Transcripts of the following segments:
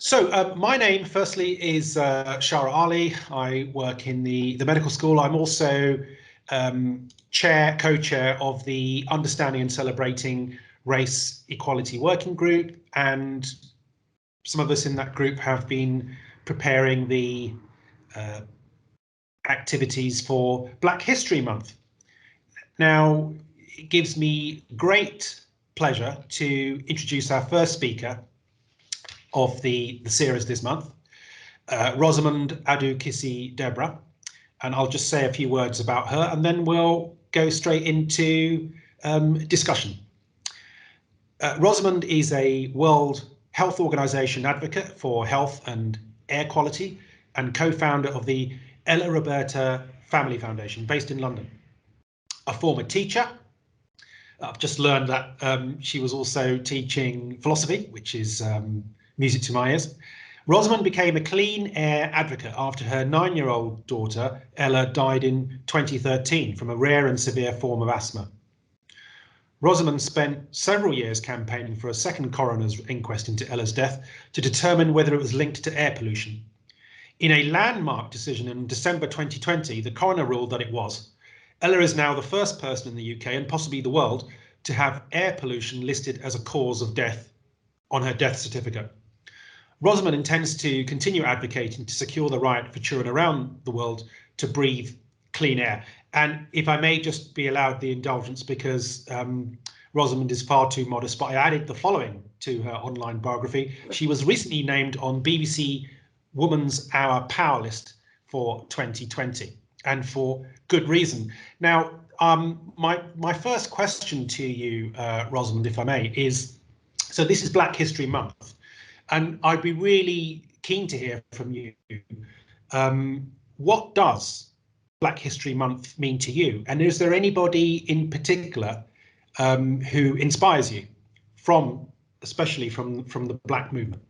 My name, firstly, is Shara Ali. I work in the medical school. I'm also co-chair of the Understanding and Celebrating Race Equality Working Group, and some of us in that group have been preparing the activities for Black History Month. Now, it gives me great pleasure to introduce our first speaker of the series this month, Rosamund Kissi-Debrah, and I'll just say a few words about her and then we'll go straight into discussion. Rosamund is a World Health Organization advocate for health and air quality and co-founder of the Ella Roberta Family Foundation based in London. A former teacher, I've just learned that she was also teaching philosophy, which is music to my ears. Rosamund became a clean air advocate after her 9-year-old daughter, Ella, died in 2013 from a rare and severe form of asthma. Rosamund spent several years campaigning for a second coroner's inquest into Ella's death to determine whether it was linked to air pollution. In a landmark decision in December 2020, the coroner ruled that it was. Ella is now the first person in the UK and possibly the world to have air pollution listed as a cause of death on her death certificate. Rosamund intends to continue advocating to secure the right for children around the world to breathe clean air. And if I may just be allowed the indulgence, because Rosamund is far too modest, but I added the following to her online biography. She was recently named on BBC Woman's Hour Power List for 2020, and for good reason. Now, my first question to you, Rosamund, if I may, is, so this is Black History Month, and I'd be really keen to hear from you. What does Black History Month mean to you? And is there anybody in particular who inspires you, especially from the Black movement?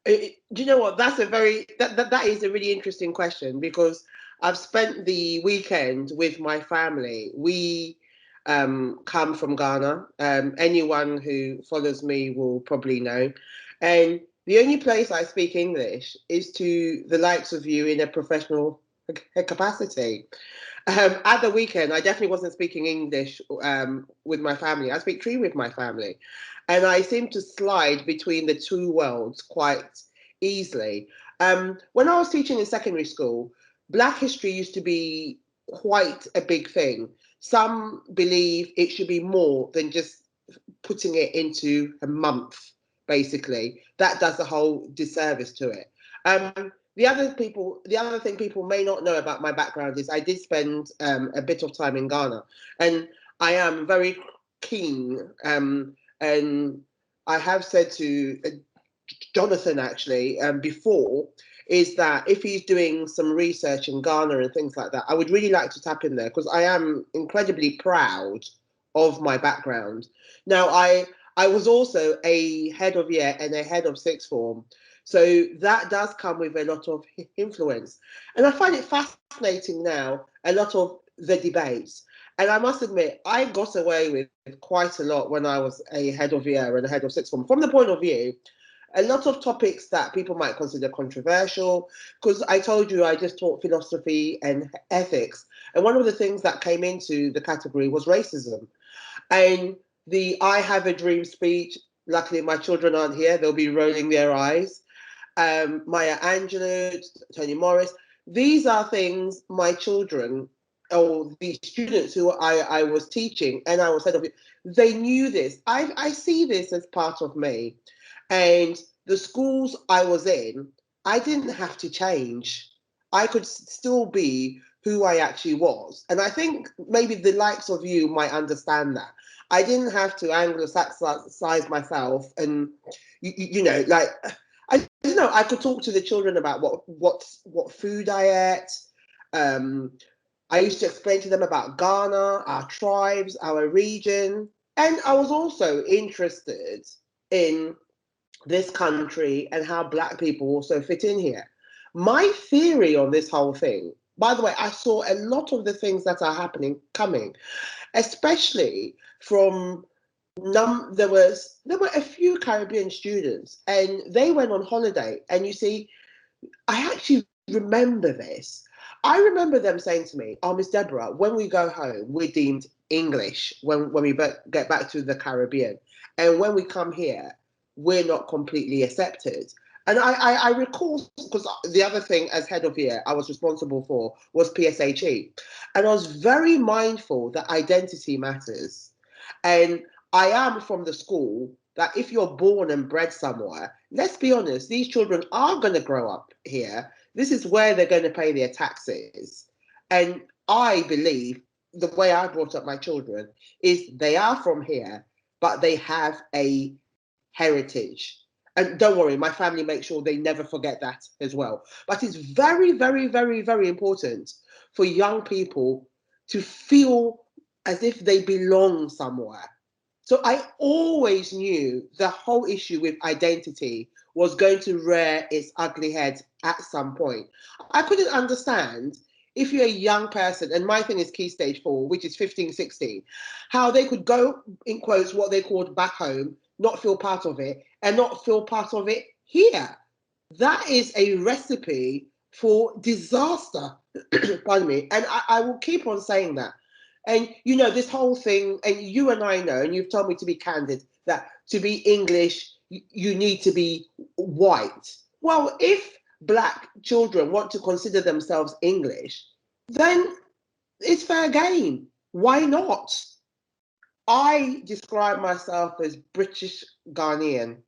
Do you know what? That's that is a really interesting question, because I've spent the weekend with my family. We come from Ghana. Anyone who follows me will probably know. And the only place I speak English is to the likes of you in a professional capacity. At the weekend, I definitely wasn't speaking English with my family. I speak Tree with my family. And I seem to slide between the two worlds quite easily. When I was teaching in secondary school, Black history used to be quite a big thing. Some believe it should be more than just putting it into a month, basically. That does a whole disservice to it. The other thing people may not know about my background is I did spend a bit of time in Ghana, and I am very keen, and I have said to Jonathan actually before, is that if he's doing some research in Ghana and things like that, I would really like to tap in there, because I am incredibly proud of my background. Now, I was also a head of year and a head of sixth form, so that does come with a lot of influence. And I find it fascinating now, a lot of the debates. And I must admit, I got away with quite a lot when I was a head of year and a head of sixth form, from the point of view, a lot of topics that people might consider controversial, because I told you I just taught philosophy and ethics. And one of the things that came into the category was racism. And the I Have a Dream speech, luckily my children aren't here, they'll be rolling their eyes. Maya Angelou, Toni Morris, these are things my children, or the students who I was teaching and I was head of it, they knew this. I see this as part of me. And the schools I was in, I didn't have to change. I could still be who I actually was. And I think maybe the likes of you might understand that. I didn't have to Anglo-Saxonize myself, and you know, like, I could talk to the children about what food I ate. I used to explain to them about Ghana, our tribes, our region, and I was also interested in this country and how Black people also fit in here. My theory on this whole thing, by the way, I saw a lot of the things that are happening coming, especially from there were a few Caribbean students, and they went on holiday. And you see, I actually remember this. I remember them saying to me, "Oh, Miss Deborah, when we go home, we're deemed English when we get back to the Caribbean, and when we come here, we're not completely accepted." And I recall, because the other thing as head of year I was responsible for was PSHE, and I was very mindful that identity matters. And I am from the school that if you're born and bred somewhere, let's be honest, these children are going to grow up here. This is where they're going to pay their taxes. And I believe the way I brought up my children is they are from here, but they have a heritage. And don't worry, my family makes sure they never forget that as well. But it's very, very, very, very important for young people to feel as if they belong somewhere. So I always knew the whole issue with identity was going to rear its ugly head at some point. I couldn't understand if you're a young person, and my thing is key stage 4, which is 15, 16, how they could go, in quotes, what they called back home, not feel part of it, and not feel part of it here. That is a recipe for disaster. Pardon me. And I will keep on saying that. And you know, this whole thing, and you and I know, and you've told me to be candid, that to be English, you need to be white. Well, if black children want to consider themselves English, then it's fair game. Why not? I describe myself as British Ghanaian.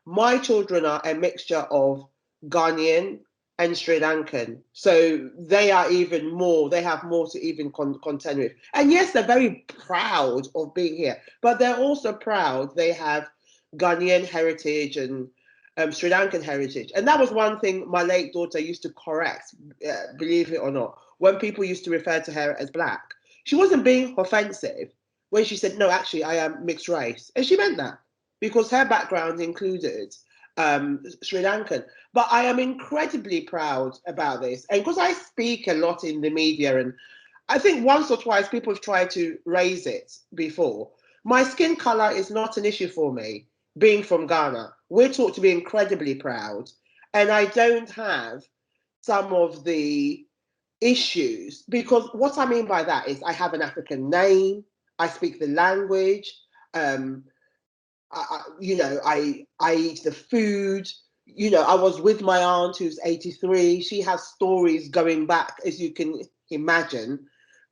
My children are a mixture of Ghanaian and Sri Lankan. So they are even more, they have more to even contend with. And yes, they're very proud of being here, but they're also proud they have Ghanaian heritage and Sri Lankan heritage. And that was one thing my late daughter used to correct, believe it or not, when people used to refer to her as black. She wasn't being offensive when she said, no, actually, I am mixed race. And she meant that because her background included Sri Lankan. But I am incredibly proud about this. And because I speak a lot in the media, and I think once or twice people have tried to raise it before, my skin color is not an issue for me, being from Ghana. We're taught to be incredibly proud. And I don't have some of the issues, because what I mean by that is I have an African name, I speak the language, um, I eat the food. You know, I was with my aunt who's 83. She has stories going back, as you can imagine,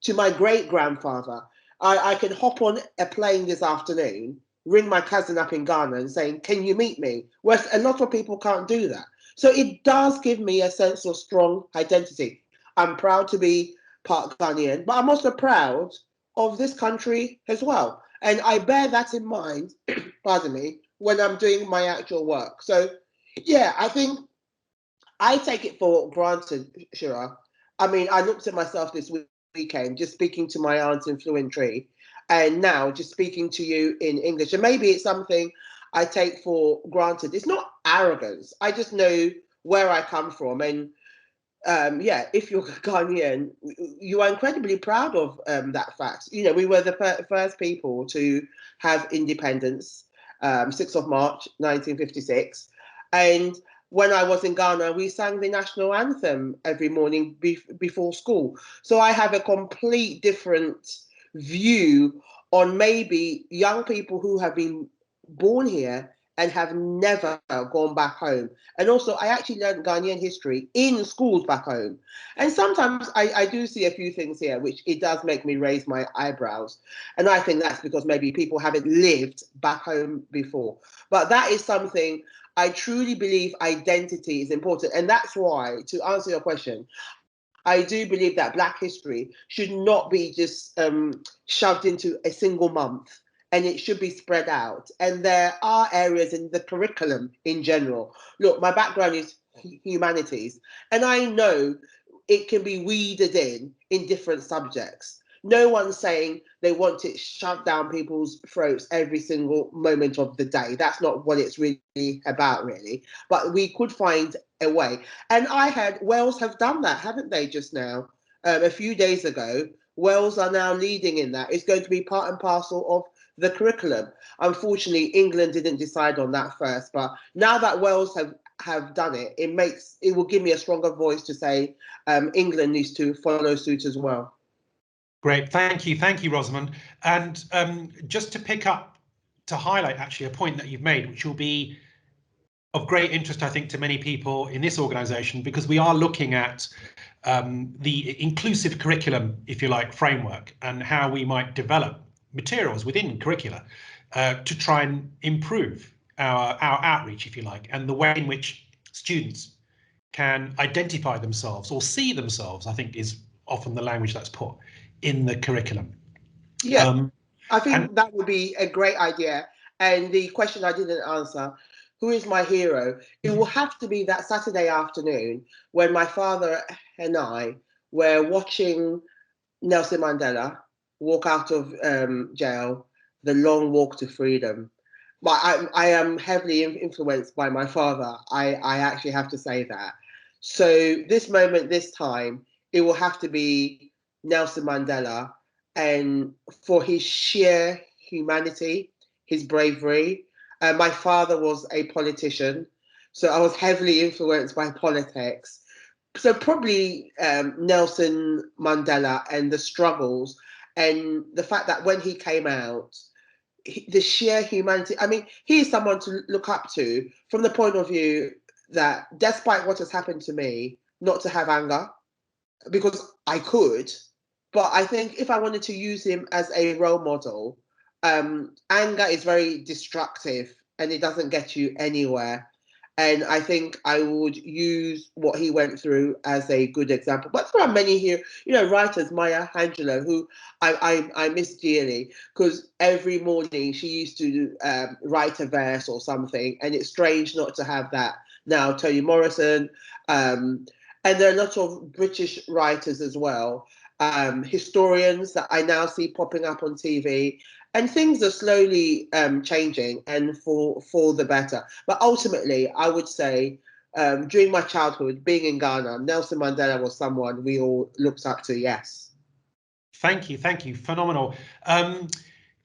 to my great grandfather. I can hop on a plane this afternoon, ring my cousin up in Ghana and saying, "Can you meet me?" Whereas a lot of people can't do that. So it does give me a sense of strong identity. I'm proud to be part Ghanaian, but I'm also proud of this country as well. And I bear that in mind, pardon me, when I'm doing my actual work. So, yeah, I think I take it for granted, Shira. I mean, I looked at myself this weekend, just speaking to my aunt in Fluentry, and now just speaking to you in English. And maybe it's something I take for granted. It's not arrogance. I just know where I come from. And yeah, if you're Ghanaian, you are incredibly proud of that fact. You know, we were the first people to have independence, 6th of March, 1956. And when I was in Ghana, we sang the national anthem every morning before school. So I have a complete different view on maybe young people who have been born here and have never gone back home. And also, I actually learned Ghanaian history in schools back home. And sometimes I do see a few things here, which it does make me raise my eyebrows. And I think that's because maybe people haven't lived back home before. But that is something I truly believe identity is important. And that's why, to answer your question, I do believe that Black history should not be just shoved into a single month, and it should be spread out. And there are areas in the curriculum in general. Look, my background is humanities, and I know it can be weeded in different subjects. No one's saying they want it shoved down people's throats every single moment of the day. That's not what it's really about, really. But we could find a way. And I heard Wales have done that, haven't they, just now? A few days ago, Wales are now leading in that. It's going to be part and parcel of the curriculum. Unfortunately, England didn't decide on that first, but now that Wales have done it, it will give me a stronger voice to say England needs to follow suit as well. Great, thank you, Rosamund. And just to highlight actually a point that you've made, which will be of great interest, I think, to many people in this organisation, because we are looking at the inclusive curriculum, if you like, framework, and how we might develop materials within curricula to try and improve our outreach, if you like, and the way in which students can identify themselves or see themselves, I think, is often the language that's put in the curriculum. Yeah, I think that would be a great idea. And the question I didn't answer, who is my hero? It will have to be that Saturday afternoon when my father and I were watching Nelson Mandela walk out of jail, the long walk to freedom. But I am heavily influenced by my father. I actually have to say that. So this moment, this time, it will have to be Nelson Mandela, and for his sheer humanity, his bravery. My father was a politician, so I was heavily influenced by politics. So probably Nelson Mandela and the struggles and the fact that when he came out, the sheer humanity. I mean, he is someone to look up to from the point of view that despite what has happened to me, not to have anger, because I could, but I think if I wanted to use him as a role model, anger is very destructive and it doesn't get you anywhere. And I think I would use what he went through as a good example. But there are many here, writers, Maya Angelou, who I miss dearly, because every morning she used to write a verse or something. And it's strange not to have that now. Toni Morrison, and there are a lot of British writers as well, historians that I now see popping up on TV. And things are slowly changing, and for the better. But ultimately, I would say during my childhood, being in Ghana, Nelson Mandela was someone we all looked up to, yes. Thank you. Phenomenal.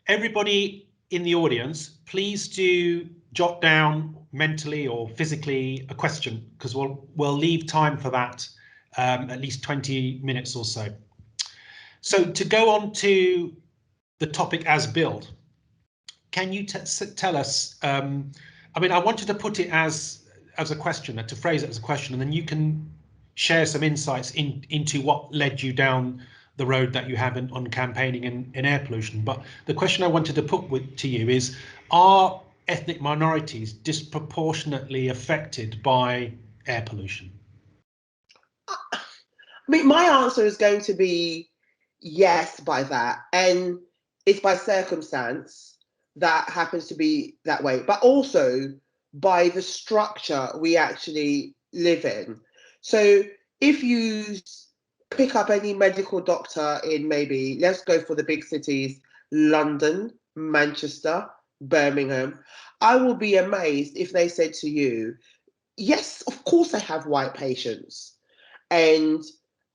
Everybody in the audience, please do jot down mentally or physically a question, because we'll leave time for that, at least 20 minutes or so. So to go on to the topic as billed, can you tell us, I mean, I wanted to put it as a question, to phrase it as a question, and then you can share some insights into what led you down the road that you have on campaigning in air pollution. But the question I wanted to put to you is, are ethnic minorities disproportionately affected by air pollution? I mean, my answer is going to be yes by that. And it's by circumstance that happens to be that way, but also by the structure we actually live in. So if you pick up any medical doctor in, maybe, let's go for the big cities, London, Manchester, Birmingham, I will be amazed if they said to you, yes, of course they have white patients. And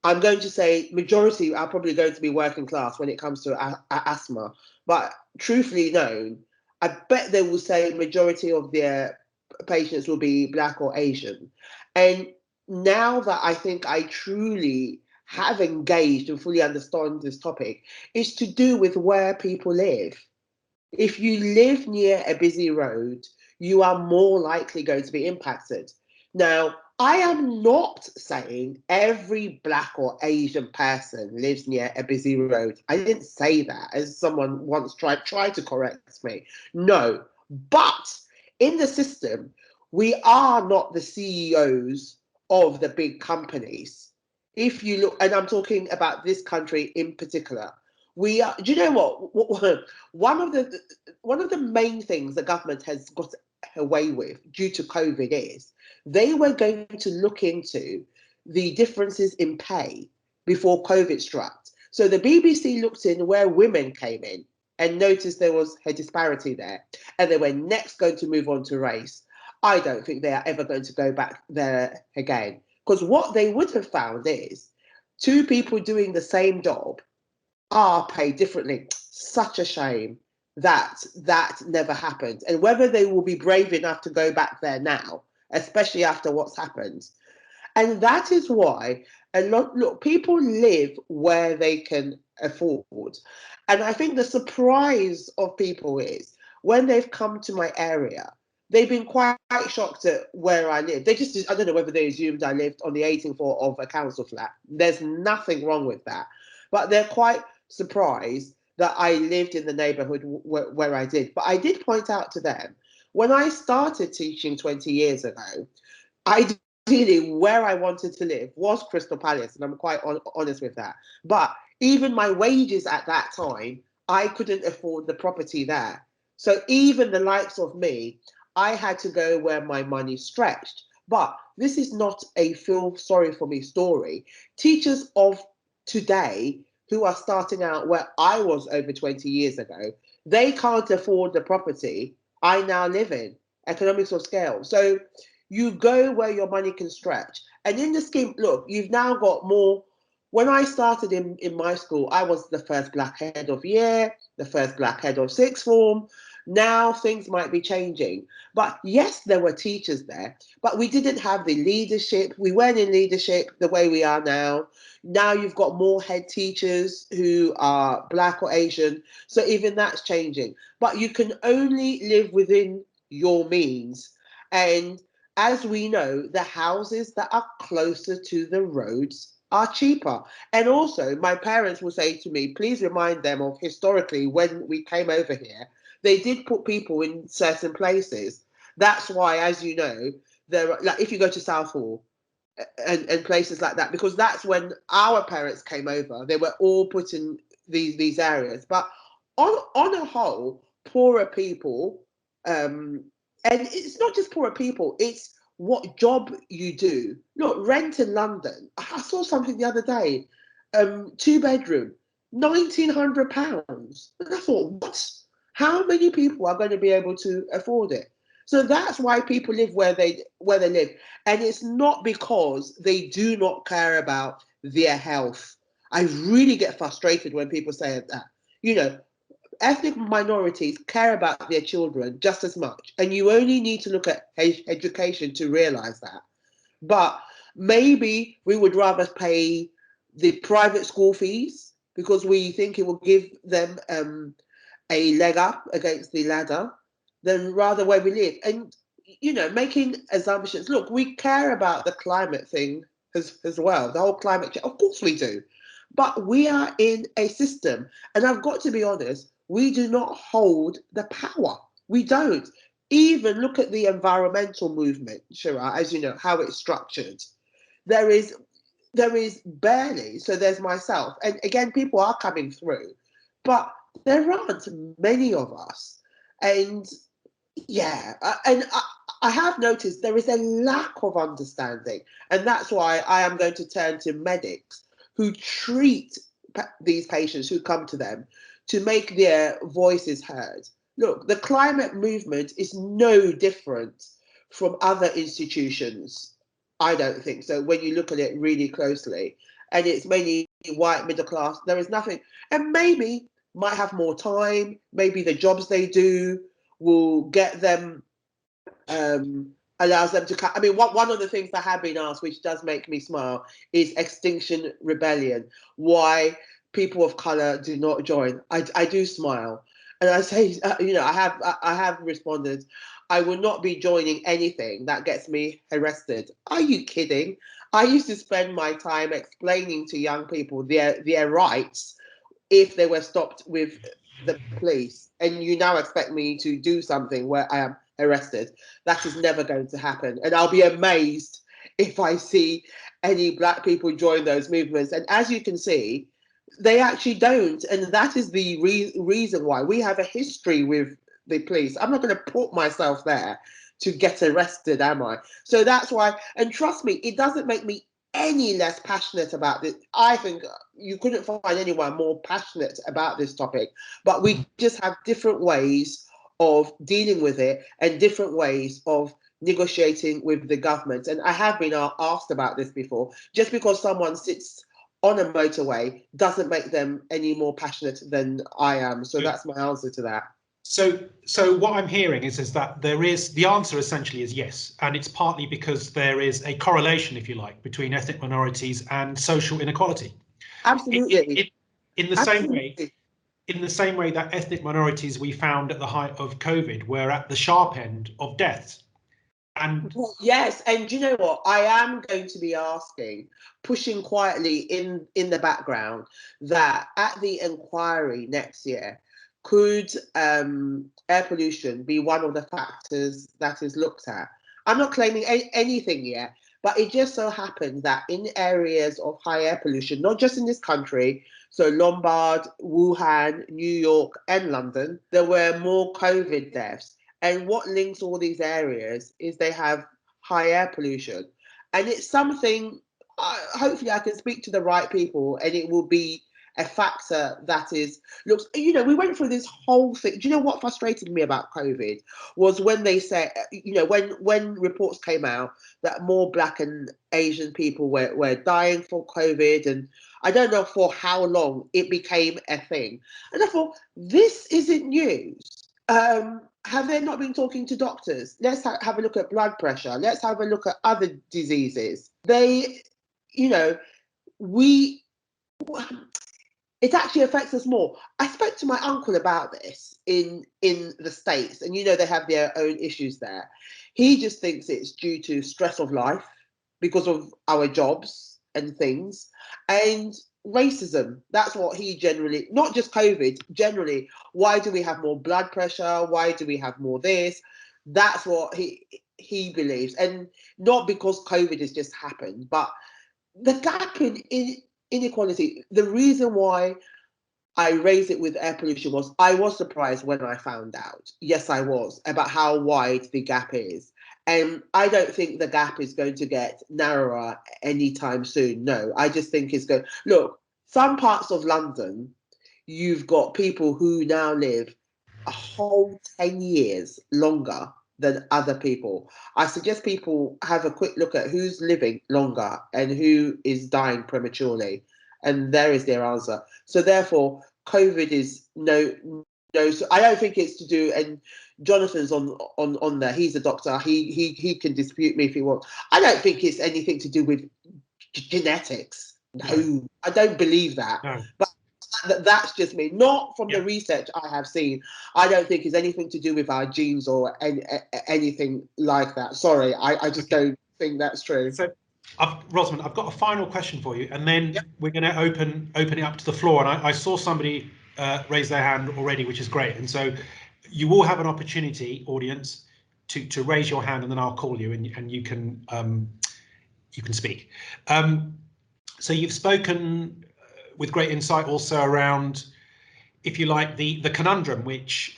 I'm going to say majority are probably going to be working class when it comes to asthma. But truthfully known, I bet they will say majority of their patients will be Black or Asian. And now that I think I truly have engaged and fully understand this topic, is to do with where people live. If you live near a busy road, you are more likely going to be impacted. Now, I am not saying every Black or Asian person lives near a busy road. I didn't say that, as someone once tried to correct me. No, but in the system, we are not the CEOs of the big companies. If you look, and I'm talking about this country in particular, we are. Do you know what? One of the main things the government has got away with due to COVID is they were going to look into the differences in pay before COVID struck. So the BBC looked in where women came in and noticed there was a disparity there, and they were next going to move on to race. I don't think they are ever going to go back there again, because what they would have found is two people doing the same job are paid differently. Such a shame that never happened. And whether they will be brave enough to go back there now, especially after what's happened. And that is why look, people live where they can afford. And I think the surprise of people is when they've come to my area, they've been quite shocked at where I live. They just, I don't know whether they assumed I lived on the 18th floor of a council flat. There's nothing wrong with that. But they're quite surprised that I lived in the neighborhood where I did. But I did point out to them, when I started teaching 20 years ago, ideally where I wanted to live was Crystal Palace, and I'm quite honest with that. But even my wages at that time, I couldn't afford the property there. So even the likes of me, I had to go where my money stretched. But this is not a feel sorry for me story. Teachers of today who are starting out where I was over 20 years ago, they can't afford the property I now live in, economics of scale. So you go where your money can stretch. And in the scheme, look, you've now got more. When I started in my school, I was the first black head of year, the first black head of sixth form. Now things might be changing. But yes, there were teachers there, but we didn't have the leadership. We weren't in leadership the way we are now. Now you've got more head teachers who are black or Asian. So even that's changing. But you can only live within your means. And as we know, the houses that are closer to the roads are cheaper. And also, my parents will say to me, please remind them of historically when we came over here, they did put people in certain places. That's why, as you know, there are, like if you go to Southall and places like that, because that's when our parents came over, they were all put in these areas. But on a whole, poorer people, and it's not just poorer people, it's what job you do. Look, rent in London. I saw something the other day, 2 bedroom, £1,900. And I thought, what? How many people are going to be able to afford it? So that's why people live where they live. And it's not because they do not care about their health. I really get frustrated when people say that. You know, ethnic minorities care about their children just as much. And you only need to look at education to realize that. But maybe we would rather pay the private school fees because we think it will give them a leg up against the ladder than rather where we live. And, you know, making assumptions. Look, we care about the climate thing as well, the whole climate change. Of course we do. But we are in a system. And I've got to be honest, we do not hold the power. We don't. Even look at the environmental movement, Shira, as you know, how it's structured. There is barely, so there's myself. And again, people are coming through, but there aren't many of us. And yeah, I have noticed there is a lack of understanding. And that's why I am going to turn to medics who treat these patients who come to them to make their voices heard. Look, the climate movement is no different from other institutions. I don't think so when you look at it really closely. And it's mainly white, middle class. There is nothing. And maybe might have more time. Maybe the jobs they do will get them, allows them to. I mean, one of the things that have been asked, which does make me smile, is Extinction Rebellion. Why people of color do not join. I do smile, and I say, you know, I have responded. I will not be joining anything that gets me arrested. Are you kidding? I used to spend my time explaining to young people their rights if they were stopped with the police, and you now expect me to do something where I am arrested. That is never going to happen. And I'll be amazed if I see any black people join those movements. And as you can see, they actually don't. And that is the reason why we have a history with the police. I'm not going to put myself there to get arrested, am I? So that's why, and trust me, it doesn't make me any less passionate about this. I think you couldn't find anyone more passionate about this topic, but we just have different ways of dealing with it and different ways of negotiating with the government. And I have been asked about this before. Just because someone sits on a motorway doesn't make them any more passionate than I am. So that's my answer to that. So what I'm hearing is that there is, the answer essentially is yes, and it's partly because there is a correlation, if you like, between ethnic minorities and social inequality. Absolutely. In the same way, Absolutely. in the same way that ethnic minorities we found at the height of COVID were at the sharp end of deaths. And Well, yes, and do you know what? I am going to be asking, pushing quietly in the background, that at the inquiry next year, could air pollution be one of the factors that is looked at? I'm not claiming anything yet, but it just so happened that in areas of high air pollution, not just in this country, so Lombard, Wuhan, New York, and London, there were more COVID deaths. And what links all these areas is they have high air pollution. And it's something, hopefully, I can speak to the right people and it will be a factor that is, looks, we went through this whole thing. Do you know what frustrated me about COVID was when they said, when reports came out that more Black and Asian people were dying for COVID, and I don't know for how long it became a thing. And I thought, this isn't news. Have they not been talking to doctors? Let's have a look at blood pressure. Let's have a look at other diseases. We, it actually affects us more. I spoke to my uncle about this in the States, and they have their own issues there. He just thinks it's due to stress of life because of our jobs and things, and racism. That's what he generally, not just COVID, generally. Why do we have more blood pressure? Why do we have more this? That's what he believes, and not because COVID has just happened, but the gap in inequality. The reason why I raised it with air pollution was I was surprised when I found out. Yes, I was, about how wide the gap is. And I don't think the gap is going to get narrower anytime soon. No, I just think it's going. Look, some parts of London, you've got people who now live a whole 10 years longer than other people. I suggest people have a quick look at who's living longer and who is dying prematurely. And there is their answer. So therefore, COVID is no. So I don't think it's to do. And Jonathan's on there. He's a doctor. He can dispute me if he wants. I don't think it's anything to do with genetics. No, I don't believe that. no. But that's just me. Not from the research I have seen. I don't think it's anything to do with our genes or anything like that. Sorry, I just don't think that's true. So, Rosamund, I've got a final question for you, and then we're going to open it up to the floor. And I saw somebody raise their hand already, which is great. And so you will have an opportunity, audience, to raise your hand, and then I'll call you, and you can speak. So you've spoken with great insight also around, if you like, the conundrum which,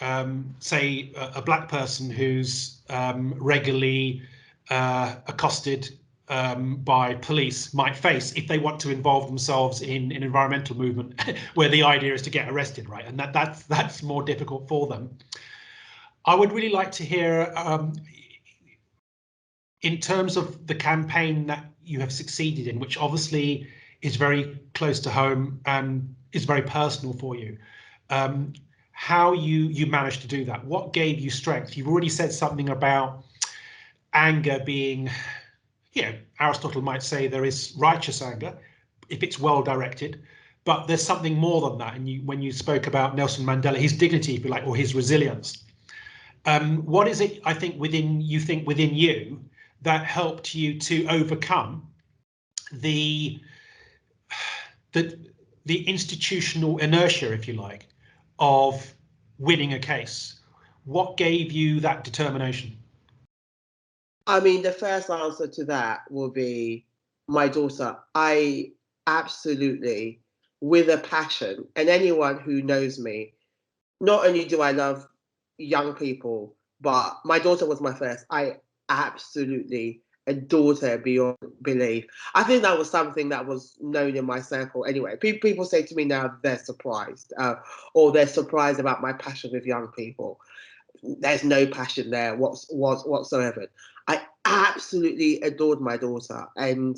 say, a Black person who's regularly accosted by police might face if they want to involve themselves in an environmental movement where the idea is to get arrested, right? And that's more difficult for them. I would really like to hear, in terms of the campaign that you have succeeded in, which obviously is very close to home and is very personal for you, how you managed to do that. What gave you strength? You've already said something about anger being, Aristotle might say there is righteous anger if it's well directed, but there's something more than that. And when you spoke about Nelson Mandela, his dignity, if you like, or his resilience, what is it, I think, within you that helped you to overcome the institutional inertia, if you like, of winning a case? What gave you that determination? I mean, the first answer to that will be my daughter. I absolutely, with a passion, and anyone who knows me, not only do I love young people, but my daughter was my first. I absolutely adored her beyond belief. I think that was something that was known in my circle anyway. People say to me now they're surprised, or they're surprised about my passion with young people. There's no passion there whatsoever. I absolutely adored my daughter, and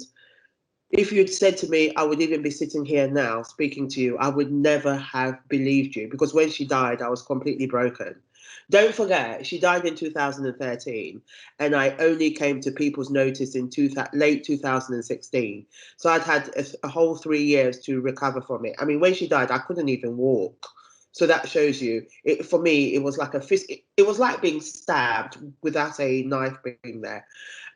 if you'd said to me I would even be sitting here now speaking to you, I would never have believed you, because when she died, I was completely broken. Don't forget, she died in 2013, and I only came to people's notice in late 2016. So I'd had a whole 3 years to recover from it. I mean, when she died, I couldn't even walk. So that shows you, for me, it was like it was like being stabbed without a knife being there.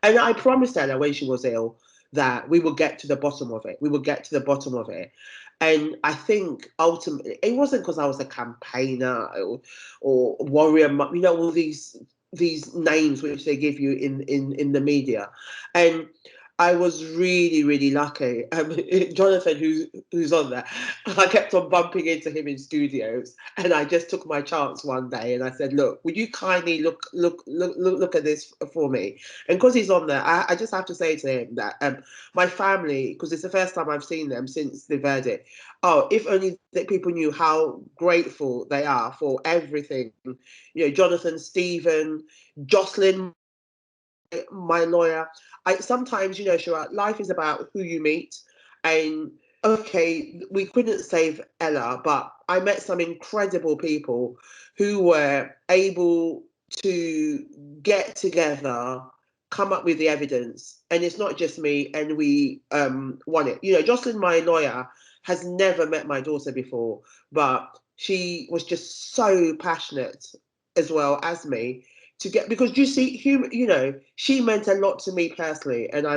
And I promised her that when she was ill, that we would get to the bottom of it. We would get to the bottom of it. And I think ultimately, it wasn't because I was a campaigner or warrior, all these names which they give you in the media. And I was really, really lucky. Jonathan, who's on there, I kept on bumping into him in studios, and I just took my chance one day, and I said, "Look, would you kindly look at this for me?" And because he's on there, I just have to say to him that my family, because it's the first time I've seen them since the verdict. Oh, if only that people knew how grateful they are for everything. Jonathan, Stephen, Jocelyn, my lawyer. I sometimes, sure, life is about who you meet. And okay, we couldn't save Ella, but I met some incredible people who were able to get together, come up with the evidence, and it's not just me, and we won it. Jocelyn, my lawyer, has never met my daughter before, but she was just so passionate as well as me to get, because you see, she meant a lot to me personally, and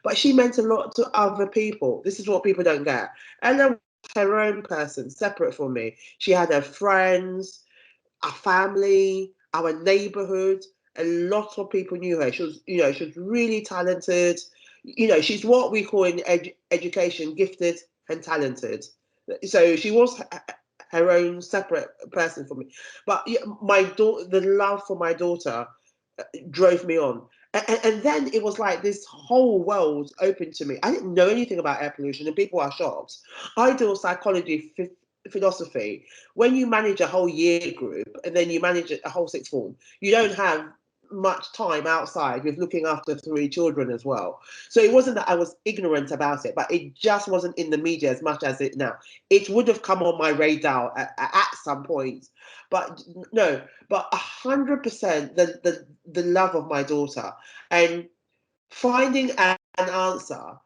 but she meant a lot to other people. This is what people don't get. And then her own person, separate from me. She had her friends, our family, our neighborhood. A lot of people knew her. She was really talented. She's what we call in education gifted and talented. So she was her own separate person for me. But my daughter, the love for my daughter drove me on. And then it was like this whole world opened to me. I didn't know anything about air pollution, and people are shocked. I do psychology, philosophy. When you manage a whole year group and then you manage a whole sixth form, you don't have much time outside with looking after 3 children as well. So it wasn't that I was ignorant about it, but it just wasn't in the media as much as it now. It would have come on my radar at some point, but no. But 100% the love of my daughter, and finding an answer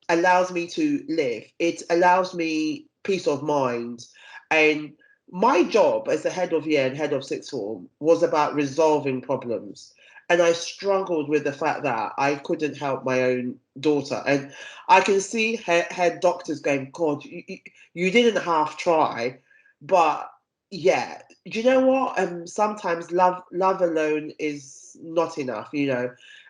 allows me to live. It allows me peace of mind. And my job as the head of year and head of sixth form was about resolving problems. And I struggled with the fact that I couldn't help my own daughter. And I can see her doctors going, God, you didn't half try. But yeah, do you know what? Sometimes love alone is not enough,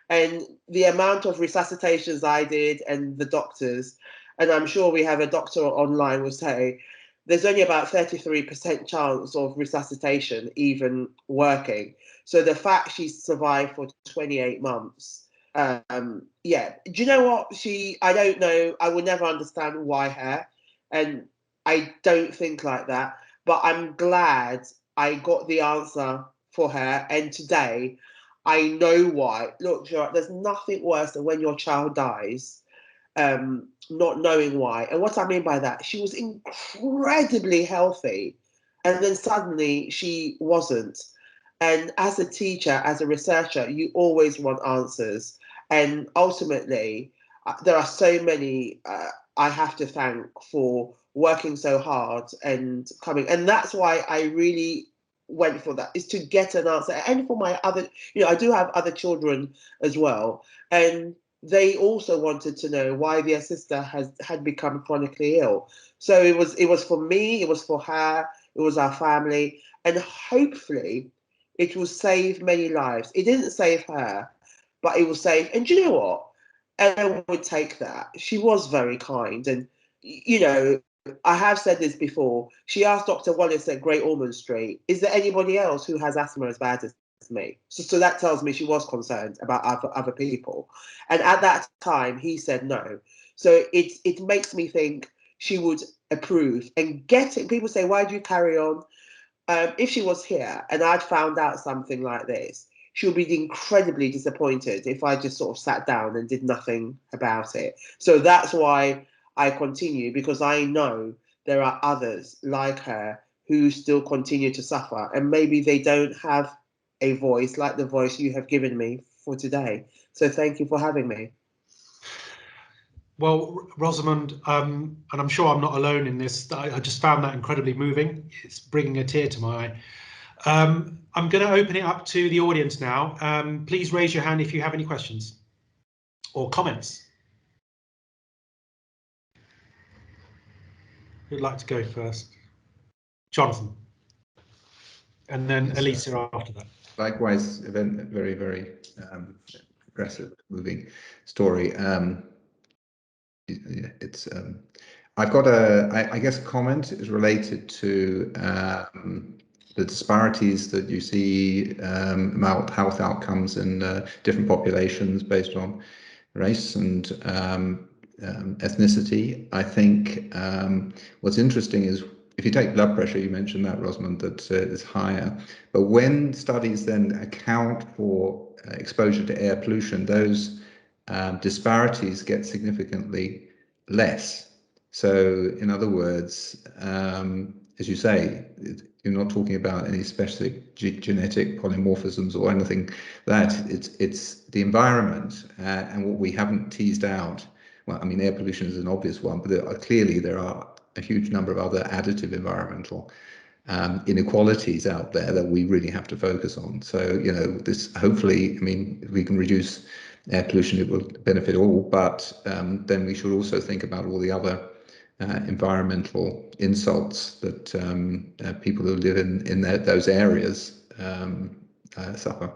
and the amount of resuscitations I did and the doctors, and I'm sure we have a doctor online will say, there's only about 33% chance of resuscitation even working. So the fact she survived for 28 months, yeah. Do you know what? I don't know. I will never understand why her, and I don't think like that. But I'm glad I got the answer for her. And today, I know why. Look, Gerard, there's nothing worse than when your child dies, not knowing why. And what I mean by that, she was incredibly healthy, and then suddenly she wasn't. And as a teacher, as a researcher, you always want answers. And ultimately, there are so many I have to thank for working so hard and coming. And that's why I really went for that, is to get an answer. And for my other, I do have other children as well. And they also wanted to know why their sister had become chronically ill. So it was for me, it was for her, it was our family, and hopefully it will save many lives. It didn't save her, but it will save. And do you know what? Ellen would take that. She was very kind, and I have said this before. She asked Dr. Wallace at Great Ormond Street, "Is there anybody else who has asthma as bad as me?" So that tells me she was concerned about other people. And at that time, he said no. So it makes me think she would approve. And getting people say, "Why do you carry on?" If she was here and I'd found out something like this, she would be incredibly disappointed if I just sort of sat down and did nothing about it. So that's why I continue, because I know there are others like her who still continue to suffer, and maybe they don't have a voice like the voice you have given me for today. So thank you for having me. Well, Rosamund, and I'm sure I'm not alone in this, I just found that incredibly moving. It's bringing a tear to my eye. I'm going to open it up to the audience now. Please raise your hand if you have any questions or comments. Who'd like to go first? Jonathan. And then Elisa after that. Likewise, a very, very aggressive, moving story. It's I've got I guess a comment is related to the disparities that you see about health outcomes in different populations based on race and ethnicity. I think what's interesting is if you take blood pressure, you mentioned that, Rosamund, that is higher. But when studies then account for exposure to air pollution, those disparities get significantly less. So, in other words, as you say, you're not talking about any specific genetic polymorphisms or anything. That it's the environment and what we haven't teased out. Well, I mean, air pollution is an obvious one, but clearly there are a huge number of other additive environmental inequalities out there that we really have to focus on. So, you know, this hopefully, I mean, if we can reduce air pollution, it will benefit all, but then we should also think about all the other environmental insults that people who live in those areas suffer.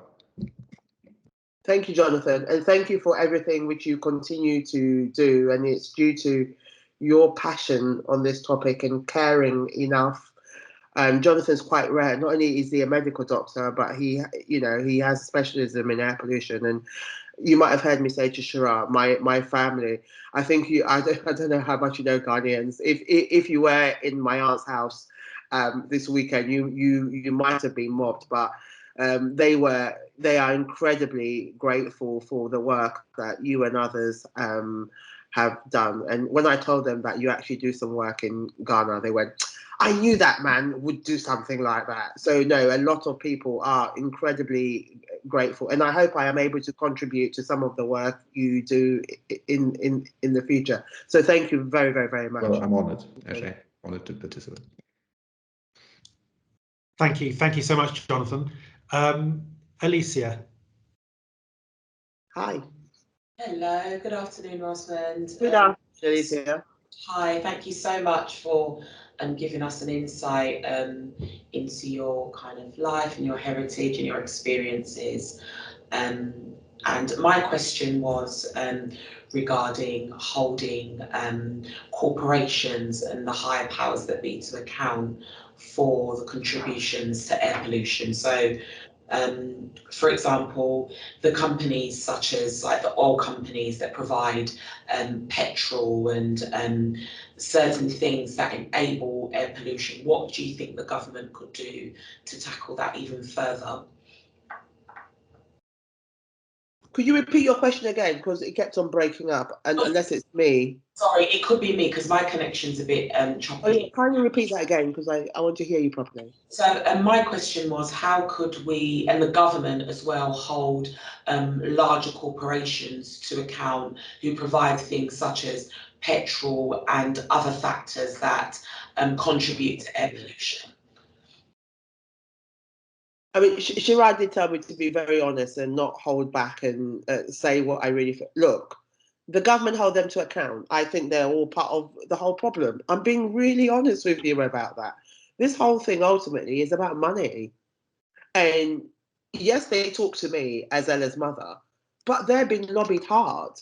Thank you, Jonathan, and thank you for everything which you continue to do. And it's due to your passion on this topic and caring enough. Jonathan's quite rare. Not only is he a medical doctor, but he has a specialism in air pollution. And you might have heard me say to Shira, my family. I think I don't know how much you know Ghanaians. If you were in my aunt's house this weekend, you might have been mobbed, but they are incredibly grateful for the work that you and others have done. And when I told them that you actually do some work in Ghana, they went, I knew that man would do something like that. So no, a lot of people are incredibly grateful, and I hope I am able to contribute to some of the work you do in the future. So thank you very, very, very much. Well, I'm honoured, actually, honoured to participate. Thank you so much, Jonathan. Alicia. Hi. Hello, good afternoon, Rosamund. Good afternoon, Alicia. Hi, thank you so much for giving us an insight into your kind of life and your heritage and your experiences. And my question was regarding holding corporations and the higher powers that be to account for the contributions to air pollution. So, for example, the companies such as like the oil companies that provide petrol and certain things that enable air pollution, what do you think the government could do to tackle that even further? Could you repeat your question again, because it kept on breaking up, and unless it's me. Sorry, it could be me because my connection's a bit choppy. Oh, yeah, kindly repeat that again, because I want to hear you properly. So my question was, how could we, and the government as well, hold larger corporations to account who provide things such as petrol and other factors that contribute to air pollution? I mean, Shira did tell me to be very honest and not hold back and say what I really feel. Look, the government hold them to account. I think they're all part of the whole problem. I'm being really honest with you about that. This whole thing ultimately is about money. And yes, they talk to me as Ella's mother, but they're being lobbied hard.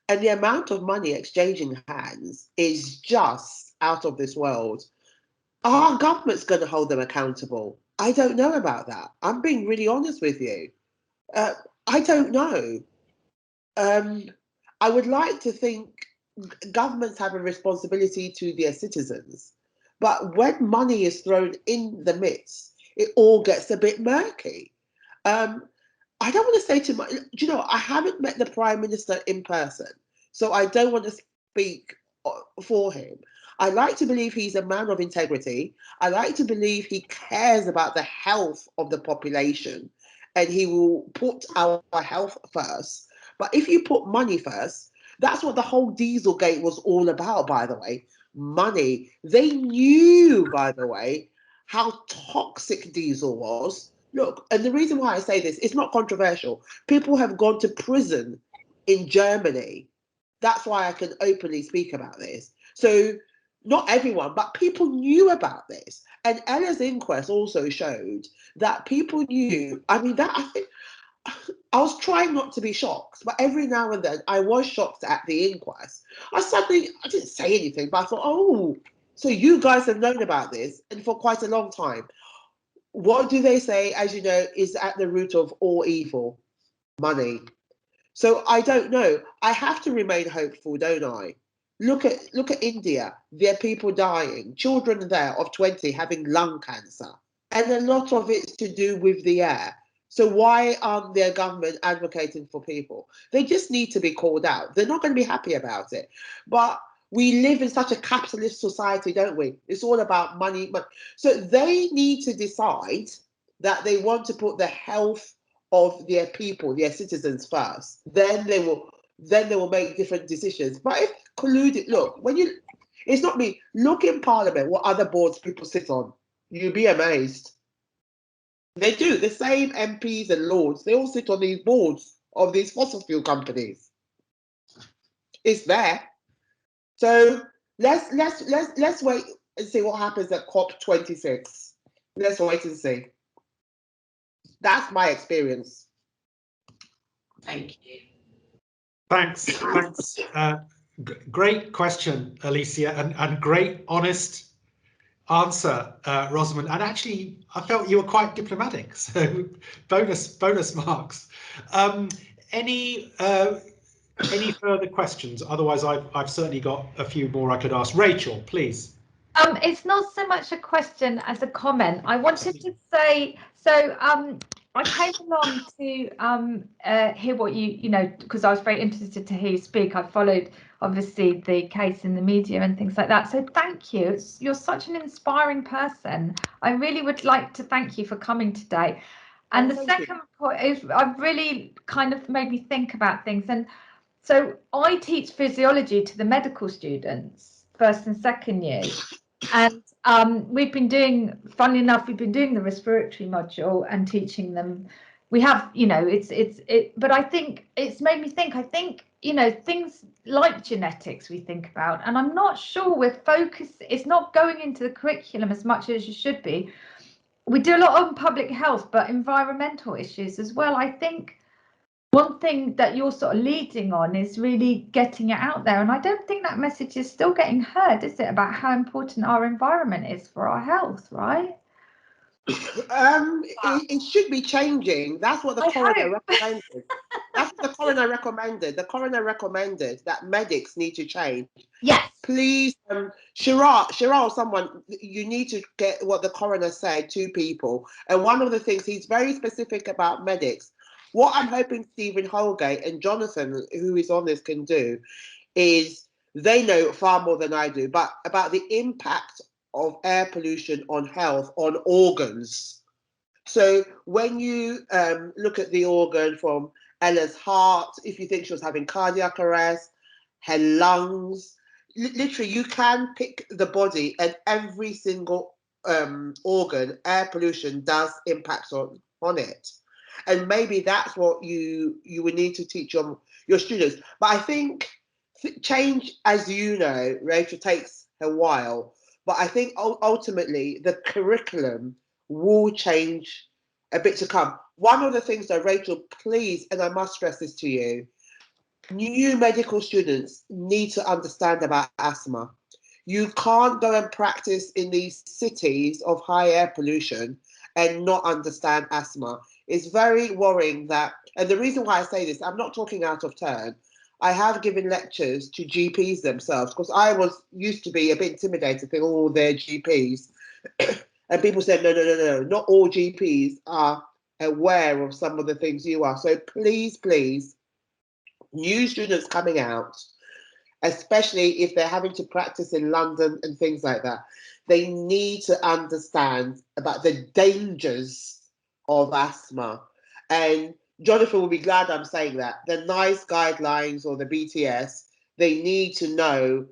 And the amount of money exchanging hands is just out of this world. Our government's going to hold them accountable. I don't know about that. I'm being really honest with you. I don't know. I would like to think governments have a responsibility to their citizens, but when money is thrown in the midst, it all gets a bit murky. I don't want to say too much. Do you know, I haven't met the Prime Minister in person, so I don't want to speak for him. I like to believe he's a man of integrity. I like to believe he cares about the health of the population and he will put our health first. But if you put money first, that's what the whole Dieselgate was all about, by the way. Money. They knew, by the way, how toxic diesel was. Look, and the reason why I say this, it's not controversial. People have gone to prison in Germany. That's why I can openly speak about this. So not everyone, but people knew about this. And Ella's inquest also showed that people knew. I mean, that I think I was trying not to be shocked, but every now and then I was shocked at the inquest. I didn't say anything, but I thought, oh, so you guys have known about this and for quite a long time. What do they say, as you know, is at the root of all evil? Money. So I don't know. I have to remain hopeful, don't I? Look at India. There are people dying, children there of 20 having lung cancer. And a lot of it's to do with the air. So why aren't their government advocating for people? They just need to be called out. They're not going to be happy about it. But we live in such a capitalist society, don't we? It's all about money. So they need to decide that they want to put the health of their people, their citizens first. Then they will make different decisions. But if colluded, look, it's not me. Look in Parliament what other boards people sit on. You'll be amazed. They do. The same MPs and lords, they all sit on these boards of these fossil fuel companies. It's there. So let's wait and see what happens at COP26. Let's wait and see. That's my experience. Thank you. Thanks. Great question, Alicia, and great, honest answer, Rosamund. And actually, I felt you were quite diplomatic, so bonus marks. Any further questions? Otherwise, I've certainly got a few more I could ask. Rachel, please. It's not so much a question as a comment. I wanted to say, so I came along to hear what you know, because I was very interested to hear you speak. I followed, obviously, the case in the media and things like that. So thank you. You're such an inspiring person. I really would like to thank you for coming today. And the second point is, I've really kind of made me think about things. And so I teach physiology to the medical students, first and second years. And we've been doing, funnily enough, we've been doing the respiratory module and teaching them. We have, you know, but I think it's made me think, you know, things like genetics we think about, and I'm not sure we're focused, it's not going into the curriculum as much as you should be. We do a lot on public health, but environmental issues as well. I think one thing that you're sort of leading on is really getting it out there. And I don't think that message is still getting heard, is it, about how important our environment is for our health, right? It should be changing. That's what the coroner recommended. That's what the coroner recommended. The coroner recommended that medics need to change. Yes. Please, Shiral, someone, you need to get what the coroner said to people. And one of the things, he's very specific about medics. What I'm hoping Stephen Holgate and Jonathan, who is on this, can do is, they know far more than I do, but about the impact of air pollution on health, on organs. So when you look at the organ from Ella's heart, if you think she was having cardiac arrest, her lungs, literally you can pick the body, and every single organ, air pollution does impact on it. And maybe that's what you would need to teach your students. But I think change, as you know, Rachel, takes a while. But I think ultimately the curriculum will change a bit to come. One of the things that, Rachel, please, and I must stress this to you, new medical students need to understand about asthma. You can't go and practice in these cities of high air pollution and not understand asthma. It's very worrying that, and the reason why I say this, I'm not talking out of turn. I have given lectures to GPs themselves, because I used to be a bit intimidated, think, oh, they're GPs. And people said, no, not all GPs are aware of some of the things you are. So please, new students coming out, especially if they're having to practice in London and things like that. They need to understand about the dangers of asthma. And Jonathan will be glad I'm saying that. The NICE guidelines or the BTS, they need to know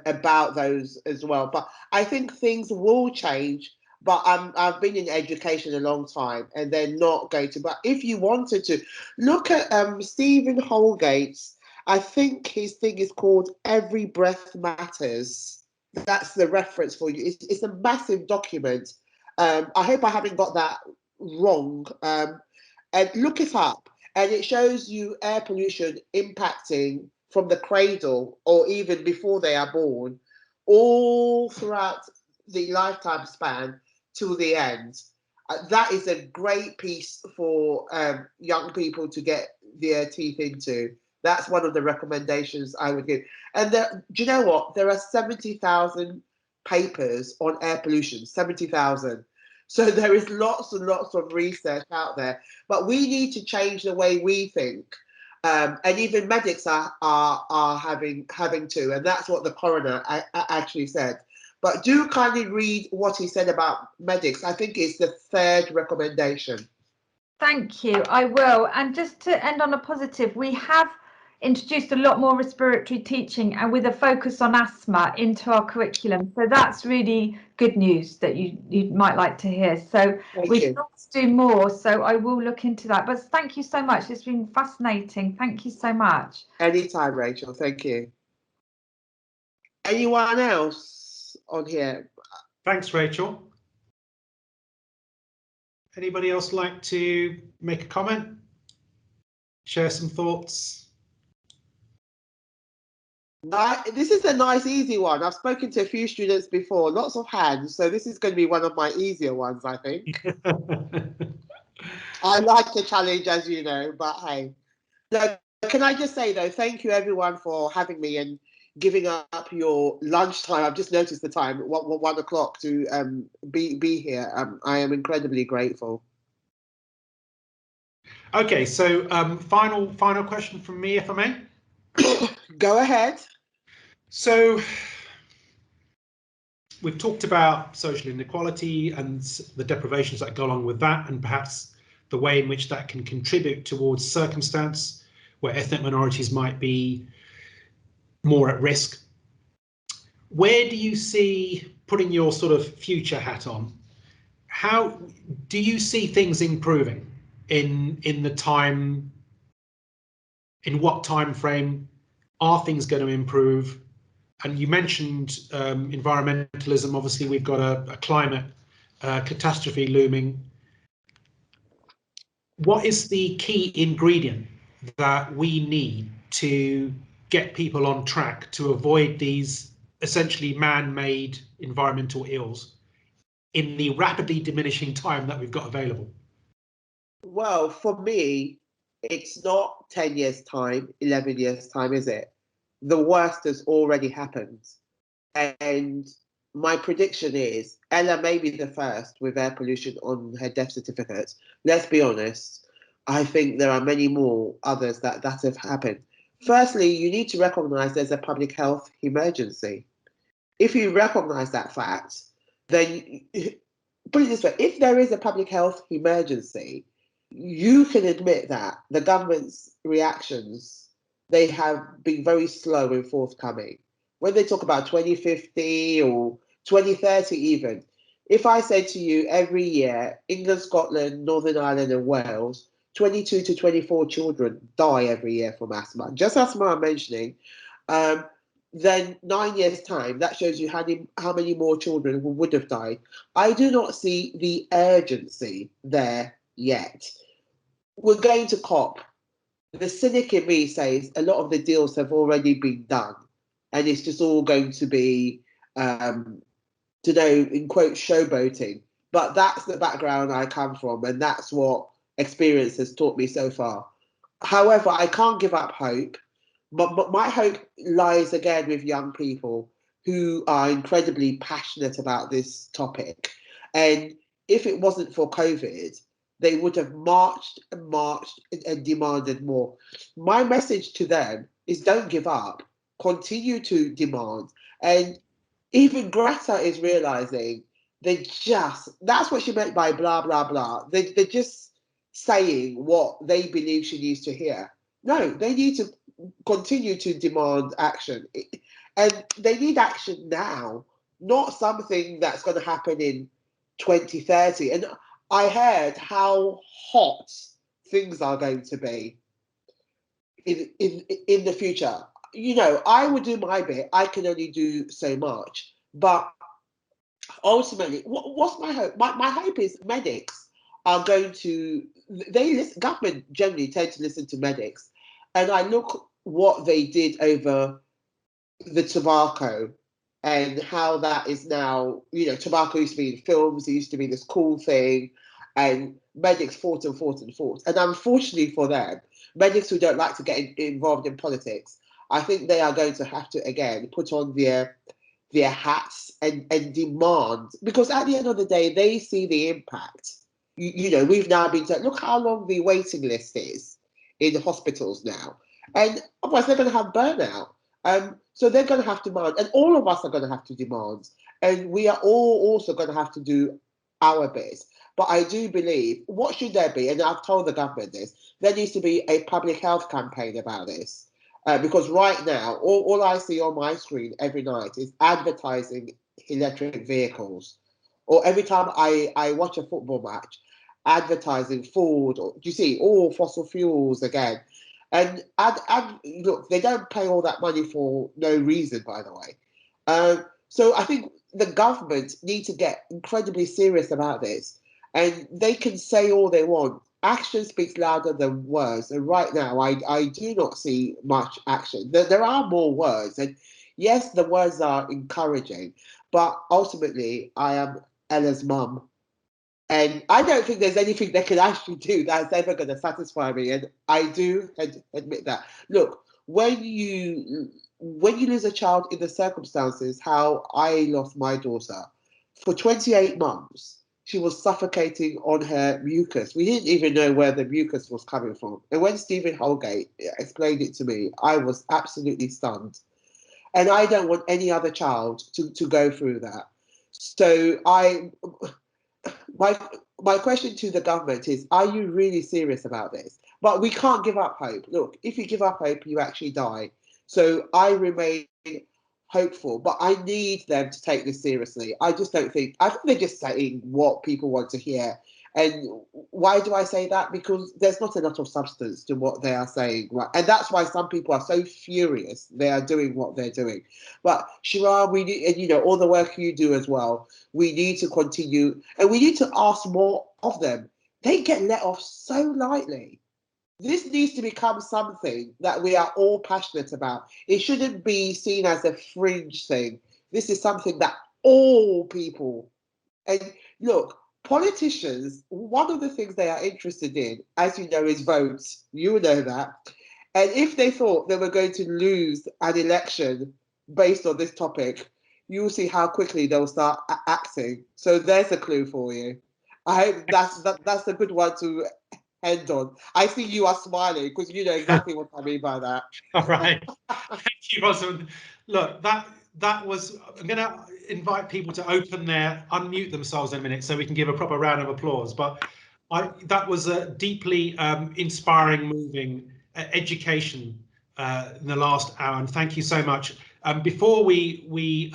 about those as well. But I think things will change. But I've been in education a long time, and they're not going to. But if you wanted to, look at Stephen Holgate's, I think his thing is called Every Breath Matters. That's the reference for you. It's a massive document. I hope I haven't got that wrong. And look it up. And it shows you air pollution impacting from the cradle or even before they are born, all throughout the lifetime span till the end. That is a great piece for young people to get their teeth into. That's one of the recommendations I would give. And do you know what? There are 70,000 papers on air pollution, 70,000. So there is lots and lots of research out there. But we need to change the way we think. And even medics are having to. And that's what the coroner actually said. But do kindly read what he said about medics. I think it's the third recommendation. Thank you, I will. And just to end on a positive, we have introduced a lot more respiratory teaching and with a focus on asthma into our curriculum. So that's really good news that you might like to hear. So we can do more. So I will look into that. But thank you so much. It's been fascinating. Thank you so much. Anytime, Rachel. Thank you. Anyone else on here? Thanks, Rachel. Anybody else like to make a comment? Share some thoughts? This is a nice, easy one. I've spoken to a few students before, lots of hands. So this is going to be one of my easier ones, I think. I like the challenge, as you know, but hey. No, can I just say, though, thank you, everyone, for having me and giving up your lunchtime. I've just noticed the time, 1 o'clock, to be here. I am incredibly grateful. Okay, so final question from me, if I may. Go ahead. So we've talked about social inequality and the deprivations that go along with that, and perhaps the way in which that can contribute towards circumstance where ethnic minorities might be more at risk. Where do you see, putting your sort of future hat on, how do you see things improving in the time, in what time frame are things going to improve? And you mentioned environmentalism. Obviously, we've got a climate catastrophe looming. What is the key ingredient that we need to get people on track to avoid these essentially man-made environmental ills in the rapidly diminishing time that we've got available? Well, for me, it's not 10 years' time, 11 years' time, is it? The worst has already happened. And my prediction is Ella may be the first with air pollution on her death certificate. Let's be honest. I think there are many more others that have happened. Firstly, you need to recognize there's a public health emergency. If you recognize that fact, then put it this way, if there is a public health emergency, you can admit that the government's reactions, they have been very slow and forthcoming. When they talk about 2050 or 2030 even, if I say to you every year, England, Scotland, Northern Ireland and Wales, 22 to 24 children die every year from asthma, just asthma I'm mentioning, then 9 years' time, that shows you how many more children would have died. I do not see the urgency there yet. We're going to COP. The cynic in me says a lot of the deals have already been done, and it's just all going to be, in quote, showboating. But that's the background I come from, and that's what experience has taught me so far. However, I can't give up hope. But my hope lies again with young people who are incredibly passionate about this topic. And if it wasn't for COVID, they would have marched and demanded more. My message to them is don't give up. continue to demand. And even Greta is realizing that's what she meant by blah, blah, blah. They're just saying what they believe she needs to hear. No, they need to continue to demand action. And they need action now, not something that's going to happen in 2030. And I heard how hot things are going to be in the future. You know, I would do my bit. I can only do so much. But ultimately, what's my hope? My hope is medics are going to, government generally tend to listen to medics. And I look what they did over the tobacco and how that is now, you know, tobacco used to be in films, it used to be this cool thing, and medics fought and fought and fought. And unfortunately for them, medics who don't like to get involved in politics, I think they are going to have to, again, put on their hats and demand, because at the end of the day, they see the impact. You know, we've now been told, look how long the waiting list is in the hospitals now. And otherwise they're going to have burnout. So they're going to have to demand, and all of us are going to have to demand, and we are all also going to have to do our bit. But I do believe, what should there be? And I've told the government this, there needs to be a public health campaign about this. Because right now, all I see on my screen every night is advertising electric vehicles. Or every time I watch a football match, advertising Ford, or do you see, all fossil fuels again. And look, they don't pay all that money for no reason, by the way. So I think the government need to get incredibly serious about this. And they can say all they want. Action speaks louder than words. And right now, I do not see much action. There are more words. And yes, the words are encouraging. But ultimately, I am Ella's mum. And I don't think there's anything they can actually do that's ever going to satisfy me. And I do admit that. Look, when you lose a child in the circumstances, how I lost my daughter, for 28 months, she was suffocating on her mucus. We didn't even know where the mucus was coming from. And when Stephen Holgate explained it to me, I was absolutely stunned. And I don't want any other child to go through that. So my question to the government is, are you really serious about this? But we can't give up hope. Look, if you give up hope, you actually die. So I remain hopeful, but I need them to take this seriously. I think they're just saying what people want to hear. And why do I say that? Because there's not a lot of substance to what they are saying, right? And that's why some people are so furious they are doing what they're doing. But Shira, we need, and you know, all the work you do as well, we need to continue, and we need to ask more of them. They get let off so lightly. This needs to become something that we are all passionate about. It shouldn't be seen as a fringe thing. This is something that all people, and look, politicians, one of the things they are interested in, as you know, is votes. You know that. And if they thought they were going to lose an election based on this topic, you will see how quickly they'll start acting. So there's a clue for you. I hope that's a good one to end on. I see you are smiling because you know exactly what I mean by that. All right. Thank you, Rosamund. Look, that was, I'm going to invite people to unmute themselves in a minute so we can give a proper round of applause. But that was a deeply inspiring, moving education in the last hour. And thank you so much. Before we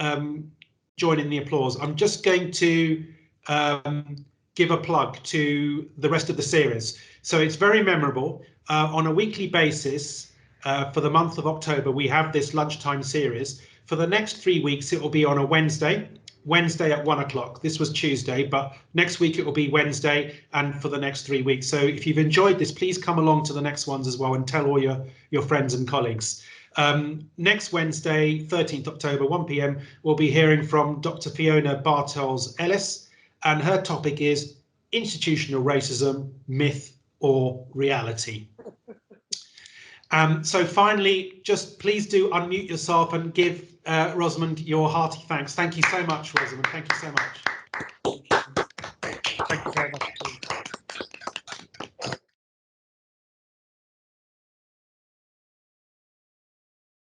join in the applause, I'm just going to give a plug to the rest of the series. So it's very memorable. On a weekly basis, for the month of October, we have this lunchtime series. For the next 3 weeks, it will be on a Wednesday at 1 o'clock. This was Tuesday, but next week it will be Wednesday, and for the next 3 weeks. So if you've enjoyed this, please come along to the next ones as well and tell all your friends and colleagues. Next Wednesday, 13th October, 1 p.m, we'll be hearing from Dr. Fiona Bartels-Ellis, and her topic is institutional racism, myth or reality. So finally, just please do unmute yourself and give Rosamund your hearty thanks. Thank you so much, Rosamund. Thank you so much.